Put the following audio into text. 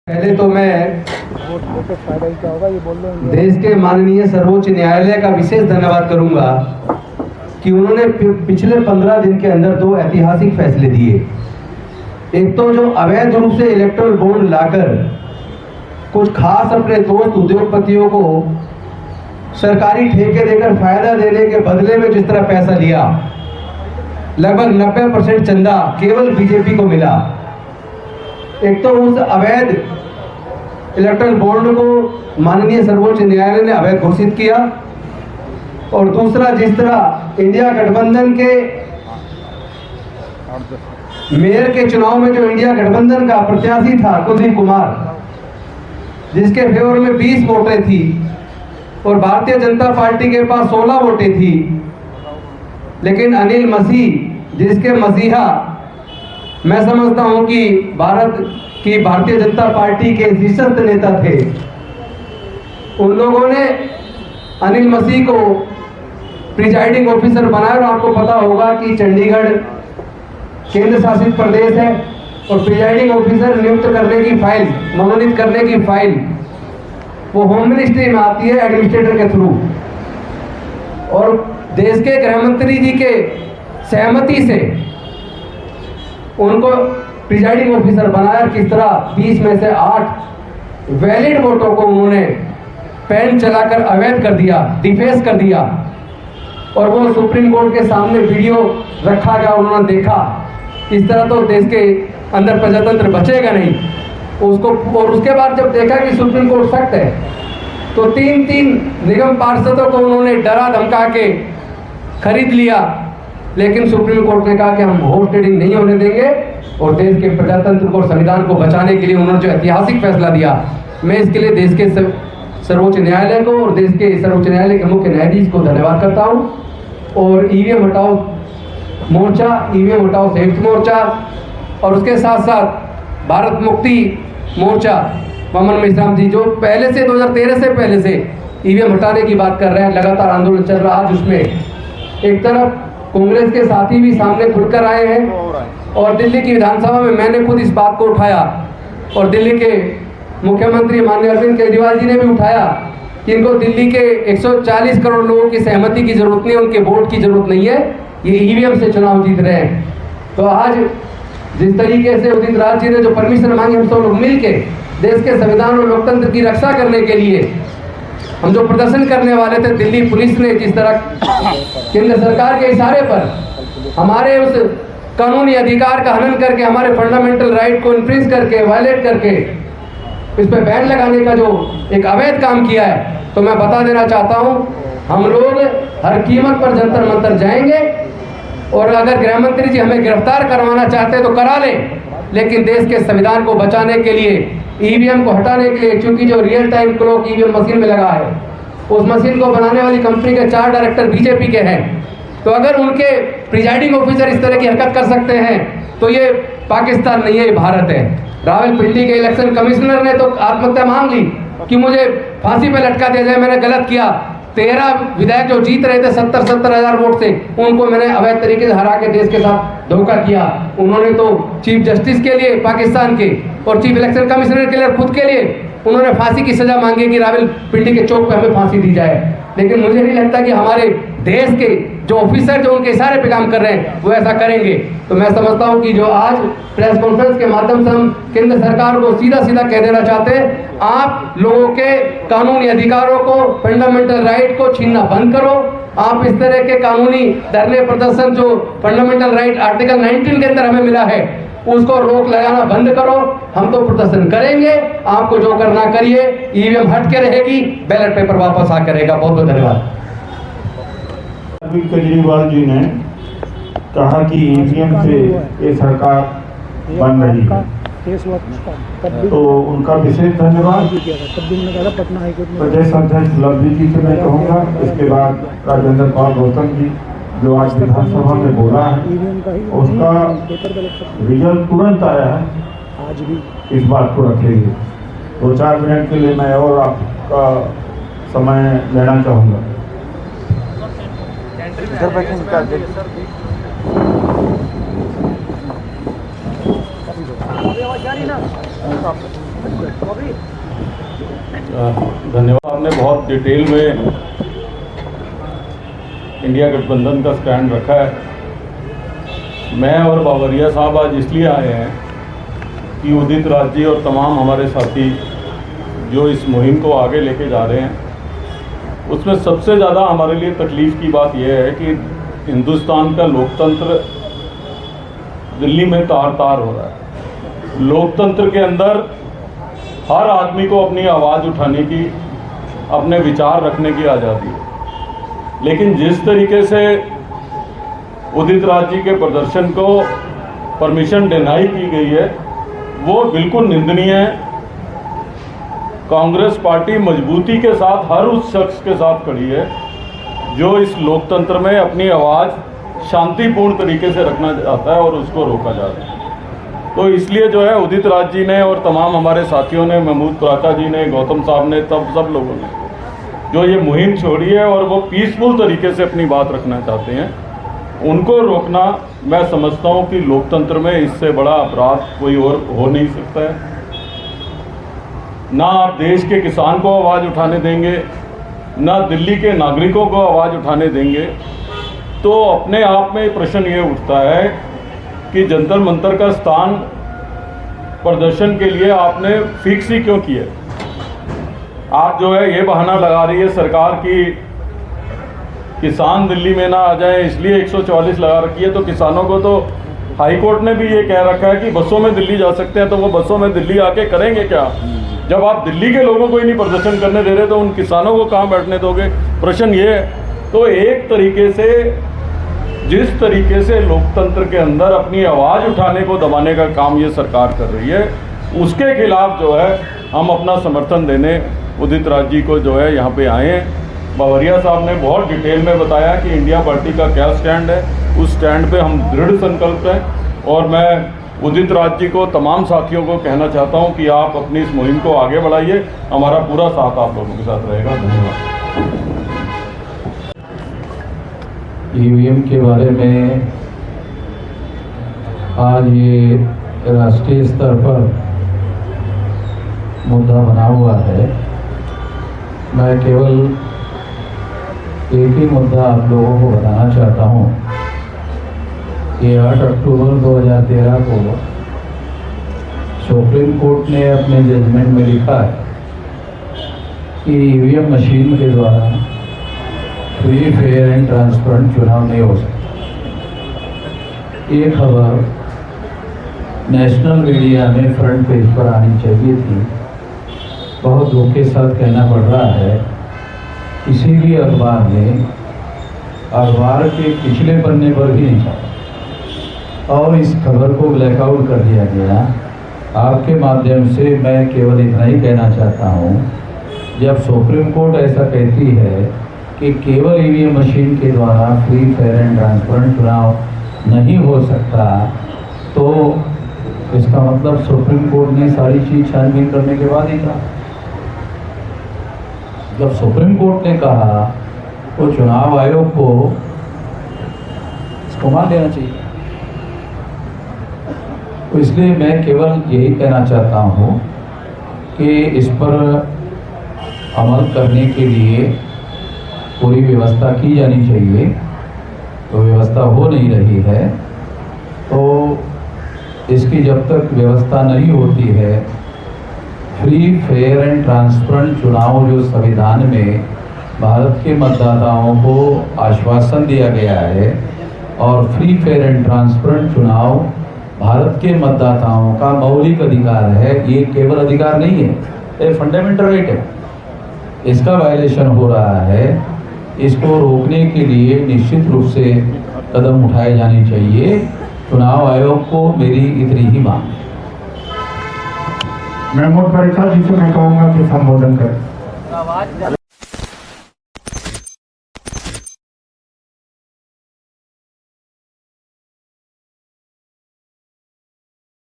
पहले तो मैं देश के माननीय सर्वोच्च न्यायालय का विशेष धन्यवाद करूंगा कि उन्होंने पिछले 15 दिन के अंदर 2 ऐतिहासिक फैसले दिए। एक तो जो अवैध रूप से इलेक्टोरल बॉन्ड लाकर कुछ खास अपने दोस्त उद्योगपतियों को सरकारी ठेके देकर फायदा देने के बदले में जिस तरह पैसा लिया, लगभग 90% चंदा केवल बीजेपी को मिला। एक तो उस अवैध इलेक्टोरल बॉन्ड को माननीय सर्वोच्च न्यायालय ने अवैध घोषित किया, और दूसरा जिस तरह इंडिया गठबंधन के मेयर के चुनाव में जो इंडिया गठबंधन का प्रत्याशी था कुलदीप कुमार, जिसके फेवर में 20 वोटें थी और भारतीय जनता पार्टी के पास 16 वोटें थी, लेकिन अनिल मसीह जिसके मसीहा मैं समझता हूं कि भारतीय जनता पार्टी के शीर्षस्थ नेता थे, उन लोगों ने अनिल मसीह को प्रिजाइडिंग ऑफिसर बनाया। और आपको पता होगा कि चंडीगढ़ केंद्र शासित प्रदेश है और प्रिजाइडिंग ऑफिसर नियुक्त करने की फाइल, मनोनीत करने की फाइल वो होम मिनिस्ट्री में आती है एडमिनिस्ट्रेटर के थ्रू, और देश के गृह मंत्री जी के सहमति से उनको प्रिजाइडिंग ऑफिसर बनाया। किस तरह 20 में से 8 वैलिड वोटों को उन्होंने पेन चलाकर अवैध कर दिया, डिफेस कर दिया, और वो सुप्रीम कोर्ट के सामने वीडियो रखा गया, उन्होंने देखा। इस तरह तो देश के अंदर प्रजातंत्र बचेगा नहीं उसको। और उसके बाद जब देखा कि सुप्रीम कोर्ट सख्त है, तो 3 निगम पार्षदों को उन्होंने डरा धमका के खरीद लिया। लेकिन सुप्रीम कोर्ट ने कहा कि हम हॉर्स ट्रेडिंग नहीं होने देंगे, और देश के प्रजातंत्र को, संविधान को बचाने के लिए उन्होंने जो ऐतिहासिक फैसला दिया, मैं इसके लिए देश के सर्वोच्च न्यायालय को और देश के सर्वोच्च न्यायालय के मुख्य न्यायाधीश को धन्यवाद करता हूं। और ईवीएम हटाओ मोर्चा, ईवीएम हटाओ संयुक्त मोर्चा, और उसके साथ साथ भारत मुक्ति मोर्चा ममन मेश्राम जी, जो पहले से 2013 से पहले से ईवीएम हटाने की बात कर रहे हैं, लगातार आंदोलन चल रहा है। आज उसमें एक तरफ कांग्रेस के साथी भी सामने खुलकर आए हैं, और दिल्ली की विधानसभा में मैंने खुद इस बात को उठाया, और दिल्ली के मुख्यमंत्री माननीय अरविंद केजरीवाल जी ने भी उठाया कि इनको दिल्ली के 140 करोड़ लोगों की सहमति की जरूरत नहीं है, उनके वोट की जरूरत नहीं है, ये ईवीएम से चुनाव जीत रहे हैं। तो आज जिस तरीके से उदित राज जी ने जो परमिशन मांगी, हम सब लोग मिलके देश के संविधान और लोकतंत्र की रक्षा करने के लिए हम जो प्रदर्शन करने वाले थे, दिल्ली पुलिस ने जिस तरह केंद्र सरकार के इशारे पर हमारे उस कानूनी अधिकार का हनन करके, हमारे फंडामेंटल राइट को इन्फ्रिंज करके, वायलेट करके इस पर बैन लगाने का जो एक अवैध काम किया है, तो मैं बता देना चाहता हूं, हम लोग हर कीमत पर जंतर मंतर जाएंगे। और अगर गृह मंत्री जी हमें गिरफ्तार करवाना चाहते हैं तो करा लें, लेकिन देश के संविधान को बचाने के लिए, ईवीएम को हटाने के लिए, क्योंकि जो real time clock EVM machine में लगा है, उस मशीन को बनाने वाली कंपनी के 4 डायरेक्टर बीजेपी के हैं। तो अगर उनके प्रिजाइडिंग ऑफिसर इस तरह की हरकत कर सकते हैं, तो ये पाकिस्तान नहीं है, ये भारत है। रावलपिंडी के इलेक्शन कमिश्नर ने तो आत्महत्या मांग ली कि मुझे फांसी पे लटका दिया जाए, मैंने गलत किया। 13 विधायक जो जीत रहे थे 70 हजार वोट से, उनको मैंने अवैध तरीके से हरा के देश के साथ धोखा किया। उन्होंने तो चीफ जस्टिस के लिए पाकिस्तान के और चीफ इलेक्शन कमिश्नर के लिए, खुद के लिए उन्होंने फांसी की सजा मांगी कि रावलपिंडी के चौक पे हमें फांसी दी जाए। लेकिन मुझे नहीं लगता कि हमारे देश के जो ऑफिसर जो उनके इशारे पे काम कर रहे हैं वो ऐसा करेंगे। तो मैं समझता हूं कि जो आज प्रेस कॉन्फ्रेंस के माध्यम से हम केंद्र सरकार को सीधा कह देना चाहते हैं, आप लोगों के कानूनी अधिकारों को, फंडामेंटल राइट को छीनना बंद करो। आप इस तरह के कानूनी धरने प्रदर्शन जो फंडामेंटल राइट आर्टिकल 19 के अंदर हमें मिला है, उसको रोक लगाना बंद करो। हम तो प्रदर्शन करेंगे, आपको जो करना करिए। ईवीएम हट के रहेगी, बैलेट पेपर वापस आ करेगा। बहुत बहुत धन्यवाद। अरविंद केजरीवाल जी ने कहा कि ईवीएम से ये सरकार बन रही है, तो उनका विशेष धन्यवाद। प्रदेश अध्यक्ष लवली जी से मैं कहूँगा, इसके बाद राजेंद्र पाल गौतम जी जो आज विधानसभा में बोला है, उसका रिजल्ट तुरंत आया है, आज भी इस बात को रखेंगे। 2-4 मिनट के लिए मैं और आपका समय लेना चाहूँगा। धन्यवाद। आपने बहुत डिटेल में इंडिया गठबंधन का स्टैंड रखा है। मैं और बावरिया साहब आज इसलिए आए हैं कि उदित राज जी और तमाम हमारे साथी जो इस मुहिम को आगे लेके जा रहे हैं, उसमें सबसे ज़्यादा हमारे लिए तकलीफ़ की बात यह है कि हिंदुस्तान का लोकतंत्र दिल्ली में तार तार हो रहा है। लोकतंत्र के अंदर हर आदमी को अपनी आवाज़ उठाने की, अपने विचार रखने की आज़ादी है, लेकिन जिस तरीके से उदित राज जी के प्रदर्शन को परमिशन डिनाई की गई है वो बिल्कुल निंदनीय है। कांग्रेस पार्टी मजबूती के साथ हर उस शख्स के साथ खड़ी है जो इस लोकतंत्र में अपनी आवाज़ शांतिपूर्ण तरीके से रखना चाहता है और उसको रोका जा रहा है। तो इसलिए जो है उदित राज जी ने और तमाम हमारे साथियों ने, महमूद प्राचा जी ने, गौतम साहब ने, सब लोगों ने जो ये मुहिम छोड़ी है और वो पीसफुल तरीके से अपनी बात रखना चाहते हैं, उनको रोकना मैं समझता हूँ कि लोकतंत्र में इससे बड़ा अपराध कोई और हो नहीं सकता है। ना आप देश के किसान को आवाज़ उठाने देंगे, ना दिल्ली के नागरिकों को आवाज़ उठाने देंगे। तो अपने आप में प्रश्न ये उठता है कि जंतर मंतर का स्थान प्रदर्शन के लिए आपने फिक्स ही क्यों किया? आप जो है ये बहाना लगा रही है सरकार की किसान दिल्ली में ना आ जाए इसलिए 144 लगा रखी है। तो किसानों को तो हाई कोर्ट ने भी ये कह रखा है कि बसों में दिल्ली जा सकते हैं, तो वो बसों में दिल्ली आके करेंगे क्या? जब आप दिल्ली के लोगों को ही नहीं प्रदर्शन करने दे रहे तो उन किसानों को कहाँ बैठने दोगे? प्रश्न ये है। तो एक तरीके से जिस तरीके से लोकतंत्र के अंदर अपनी आवाज़ उठाने को दबाने का काम ये सरकार कर रही है, उसके खिलाफ जो है हम अपना समर्थन देने उदित राज जी को जो है यहाँ पे आए हैं। बावरिया साहब ने बहुत डिटेल में बताया कि इंडिया पार्टी का क्या स्टैंड है, उस स्टैंड पे हम दृढ़ संकल्प हैं। और मैं उदित राज जी को, तमाम साथियों को कहना चाहता हूं कि आप अपनी इस मुहिम को आगे बढ़ाइए, हमारा पूरा साथ आप लोगों के साथ रहेगा। धन्यवाद। ईवीएम के बारे में आज ये राष्ट्रीय स्तर पर मुद्दा बना हुआ है। मैं केवल एक ही मुद्दा आप लोगों को बताना चाहता हूँ कि 8 अक्टूबर 2013 को सुप्रीम कोर्ट ने अपने जजमेंट में लिखा है कि ईवीएम मशीन के द्वारा फ्री, फेयर एंड ट्रांसपेरेंट चुनाव नहीं हो सकता। ये खबर नेशनल मीडिया में फ्रंट पेज पर आनी चाहिए थी। बहुत दुख के साथ कहना पड़ रहा है किसी भी अखबार ने अखबार के पिछले पन्ने पर भी नहीं छापा और इस खबर को ब्लैकआउट कर दिया गया। आपके माध्यम से मैं केवल इतना ही कहना चाहता हूँ, जब सुप्रीम कोर्ट ऐसा कहती है कि केवल ईवीएम मशीन के द्वारा फ्री, फेयर एंड ट्रांसपेरेंट चुनाव नहीं हो सकता, तो इसका मतलब सुप्रीम कोर्ट ने सारी चीज़ छानबीन करने के बाद ही कहा। जब सुप्रीम कोर्ट ने कहा तो चुनाव आयोग को इसको मान लेना चाहिए। तो इसलिए मैं केवल यही कहना चाहता हूँ कि इस पर अमल करने के लिए पूरी व्यवस्था की जानी चाहिए। तो व्यवस्था हो नहीं रही है, तो इसकी जब तक व्यवस्था नहीं होती है, फ्री, फेयर एंड ट्रांसपेरेंट चुनाव जो संविधान में भारत के मतदाताओं को आश्वासन दिया गया है, और फ्री, फेयर एंड ट्रांसपेरेंट चुनाव भारत के मतदाताओं का मौलिक अधिकार है। ये केवल अधिकार नहीं है, ये फंडामेंटल राइट है। इसका वायलेशन हो रहा है। इसको रोकने के लिए निश्चित रूप से कदम उठाए जाने चाहिए। चुनाव आयोग को मेरी इतनी ही मांग है। महमूद प्राचा जी से मैं कहूँगा कि संबोधन करें।